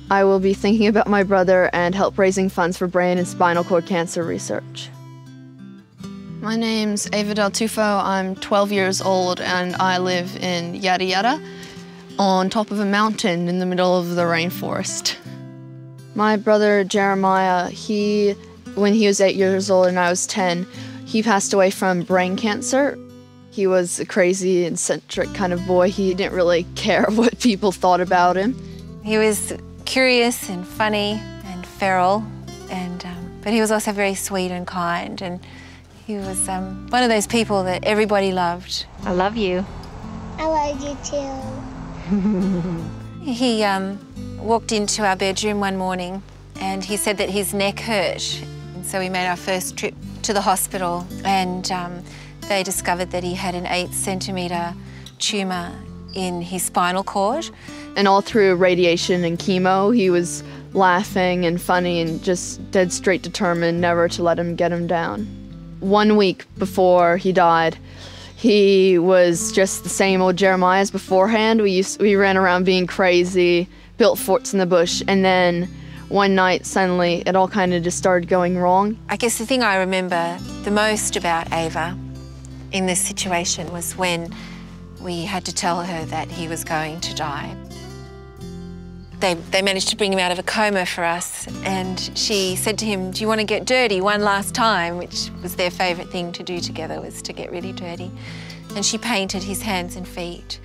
I will be thinking about my brother and help raising funds for brain and spinal cord cancer research. My name's Ava Del Tufo. I'm 12 years old and I live in Yada Yada on top of a mountain in the middle of the rainforest. My brother Jeremiah, when he was 8 years old and I was 10, he passed away from brain cancer. He was a crazy, eccentric kind of boy. He didn't really care what people thought about him. He was curious and funny and feral, but he was also very sweet and kind, and he was one of those people that everybody loved. I love you. I love you too. He walked into our bedroom one morning and he said that his neck hurt. And so we made our first trip to the hospital, and they discovered that he had an 8-centimetre tumour in his spinal cord. And all through radiation and chemo, he was laughing and funny and just dead straight determined never to let him get him down. 1 week before he died, he was just the same old Jeremiah as beforehand. We ran around being crazy, built forts in the bush, and then one night suddenly it all kind of just started going wrong. I guess the thing I remember the most about Ava in this situation was when we had to tell her that he was going to die. They managed to bring him out of a coma for us, and she said to him, "Do you want to get dirty one last time?" Which was their favourite thing to do together, was to get really dirty. And she painted his hands and feet,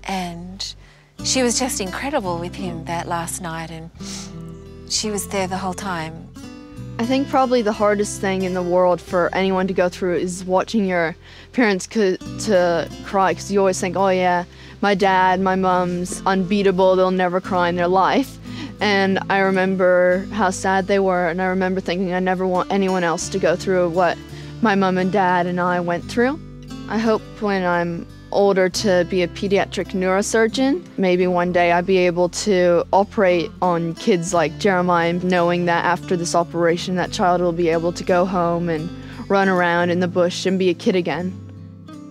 and she was just incredible with him that last night, and she was there the whole time. I think probably the hardest thing in the world for anyone to go through is watching your parents to cry, because you always think, oh yeah, my dad, my mom's unbeatable, they'll never cry in their life. And I remember how sad they were, and I remember thinking I never want anyone else to go through what my mom and dad and I went through. I hope when I'm older to be a pediatric neurosurgeon. Maybe one day I'd be able to operate on kids like Jeremiah, knowing that after this operation that child will be able to go home and run around in the bush and be a kid again.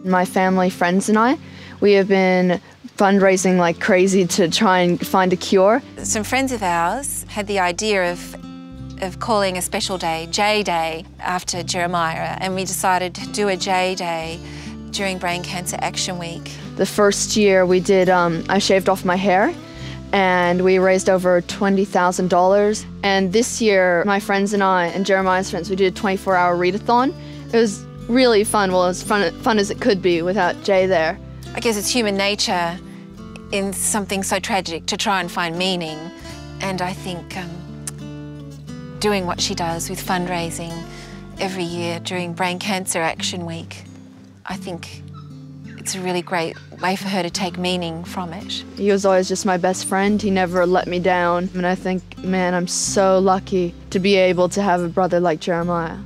My family, friends and I, we have been fundraising like crazy to try and find a cure. Some friends of ours had the idea of calling a special day, J Day, after Jeremiah, and we decided to do a J Day during Brain Cancer Action Week. The first year we did, I shaved off my hair and we raised over $20,000. And this year, my friends and I, and Jeremiah's friends, we did a 24-hour readathon. It was really fun, well, as fun as it could be without Jay there. I guess it's human nature in something so tragic to try and find meaning. And I think doing what she does with fundraising every year during Brain Cancer Action Week, I think it's a really great way for her to take meaning from it. He was always just my best friend. He never let me down. And I think, man, I'm so lucky to be able to have a brother like Jeremiah.